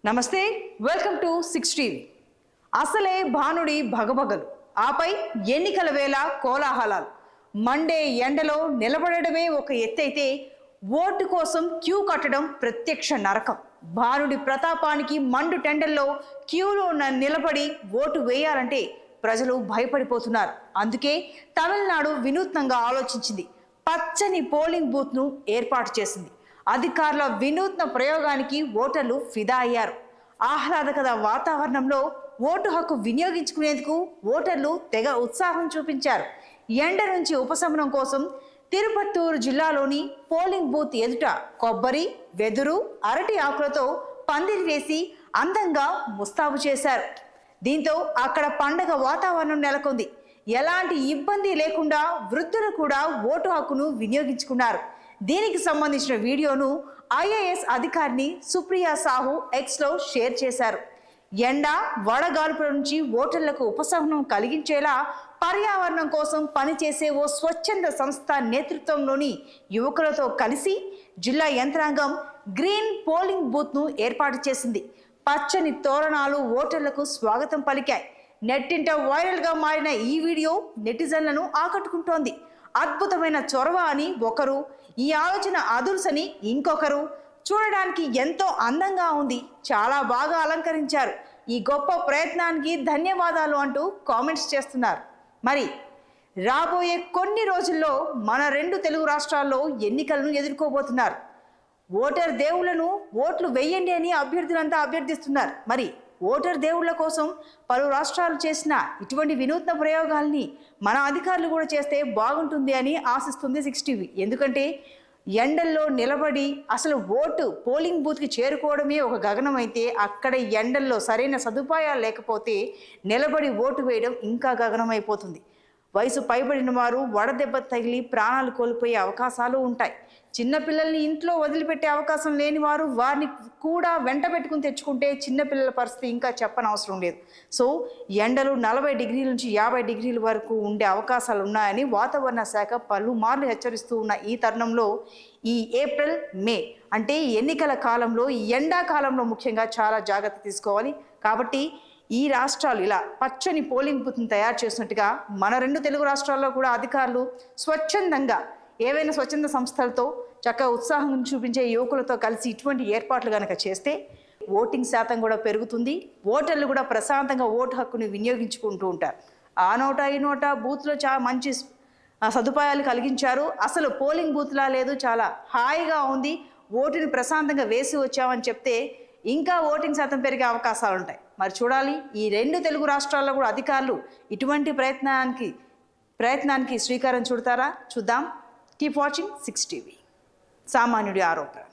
నమస్తే, welcome to 6 TV. అసలే భానుడి భగభగలు, ఆపై ఎన్నికల వేళ కోలాహలాలు. మండే ఎండలో నిలబడడమే ఒక ఎత్తైతే ఓటు కోసం క్యూ కట్టడం ప్రత్యక్ష నరకం. భానుడి ప్రతాపానికి మండు టెండల్లో క్యూలో నిలబడి ఓటు వేయాలంటే ప్రజలు భయపడిపోతున్నారు. అందుకే తమిళనాడు వినూత్నంగా ఆలోచించింది. పచ్చని పోలింగ్ బూత్ను ఏర్పాటు చేసింది. అధికారుల వినూత్న ప్రయోగానికి ఓటర్లు ఫిదా అయ్యారు. ఆహ్లాదకర వాతావరణంలో ఓటు హక్కు వినియోగించుకునేందుకు ఓటర్లు తెగ ఉత్సాహం చూపించారు. ఎండ నుంచి ఉపశమనం కోసం తిరుపత్తూరు జిల్లాలోని పోలింగ్ బూత్ ఎదుట కొబ్బరి, వెదురు, అరటి ఆకులతో పందిరి వేసి అందంగా ముస్తాబు చేశారు. దీంతో అక్కడ పండగ వాతావరణం నెలకొంది. ఎలాంటి ఇబ్బంది లేకుండా వృద్ధులు కూడా ఓటు హక్కును వినియోగించుకున్నారు. దీనికి సంబంధించిన వీడియోను ఐఏఎస్ అధికారిని సుప్రియా సాహు ఎక్స్లో షేర్ చేశారు. ఎండ, వడగాల్పుల నుంచి ఓటర్లకు ఉపశమనం కలిగించేలా పర్యావరణం కోసం పనిచేసే ఓ స్వచ్ఛంద సంస్థ నేతృత్వంలోని యువకులతో కలిసి జిల్లా యంత్రాంగం గ్రీన్ పోలింగ్ బూత్ను ఏర్పాటు చేసింది. పచ్చని తోరణాలు ఓటర్లకు స్వాగతం పలికాయి. నెట్టింట వైరల్గా మారిన ఈ వీడియో నెటిజన్లను ఆకట్టుకుంటోంది. అద్భుతమైన చొరవ అని ఒకరు, ఈ ఆలోచన అదుర్సని ఇంకొకరు, చూడడానికి ఎంతో అందంగా ఉంది, చాలా బాగా అలంకరించారు, ఈ గొప్ప ప్రయత్నానికి ధన్యవాదాలు అంటూ కామెంట్స్ చేస్తున్నారు. మరి రాబోయే కొన్ని రోజుల్లో మన 2 తెలుగు రాష్ట్రాల్లో ఎన్నికలను ఎదుర్కోబోతున్నారు. ఓటర్ దేవుళ్లను ఓట్లు వేయండి అని అభ్యర్థులంతా అభ్యర్థిస్తున్నారు. మరి ఓటర్ దేవుళ్ల కోసం పలు రాష్ట్రాలు చేసిన ఇటువంటి వినూత్న ప్రయోగాల్ని మన అధికారులు కూడా చేస్తే బాగుంటుంది అని ఆశిస్తుంది 6 టీవీ. ఎందుకంటే ఎండల్లో నిలబడి అసలు ఓటు పోలింగ్ బూత్కి చేరుకోవడమే ఒక గగనం అయితే, అక్కడ ఎండల్లో సరైన సదుపాయాలు లేకపోతే నిలబడి ఓటు వేయడం ఇంకా గగనం అయిపోతుంది. వయసు పైబడిన వారు వడదెబ్బ తగిలి ప్రాణాలు కోల్పోయే అవకాశాలు ఉంటాయి. చిన్నపిల్లల్ని ఇంట్లో వదిలిపెట్టే అవకాశం లేని వారు వారిని కూడా వెంట పెట్టుకుని తెచ్చుకుంటే చిన్నపిల్లల పరిస్థితి ఇంకా చెప్పనవసరం లేదు. సో ఎండలు 40 డిగ్రీల నుంచి 50 డిగ్రీల వరకు ఉండే అవకాశాలు ఉన్నాయని వాతావరణ శాఖ పలుమార్లు హెచ్చరిస్తూ ఉన్న ఈ తరుణంలో ఈ ఏప్రిల్, మే అంటే ఎన్నికల కాలంలో, ఈ ఎండాకాలంలో ముఖ్యంగా చాలా జాగ్రత్త తీసుకోవాలి. కాబట్టి ఈ రాష్ట్రాలు ఇలా పచ్చని పోలింగ్ బూత్ని తయారు చేసినట్టుగా మన 2 తెలుగు రాష్ట్రాల్లో కూడా అధికారులు స్వచ్ఛందంగా ఏవైనా స్వచ్ఛంద సంస్థలతో చక్కగా ఉత్సాహం చూపించే యువకులతో కలిసి ఇటువంటి ఏర్పాట్లు కనుక చేస్తే ఓటింగ్ శాతం కూడా పెరుగుతుంది. ఓటర్లు కూడా ప్రశాంతంగా ఓటు హక్కుని వినియోగించుకుంటూ ఉంటారు. ఆ నోట ఈ నోట బూత్లో చాలా మంచి సదుపాయాలు కలిగించారు. అసలు పోలింగ్ బూత్లా లేదు, చాలా హాయిగా ఉంది, ఓటుని ప్రశాంతంగా వేసి వచ్చామని చెప్తే ఇంకా ఓటింగ్ శాతం పెరిగే అవకాశాలు ఉంటాయి. మరి చూడాలి, ఈ 2 తెలుగు రాష్ట్రాల్లో కూడా అధికారులు ఇటువంటి ప్రయత్నానికి శ్రీకారం చుడతారా? చూద్దాం. Keep watching 6 TV. సామాన్యుడి ఆరోపణ.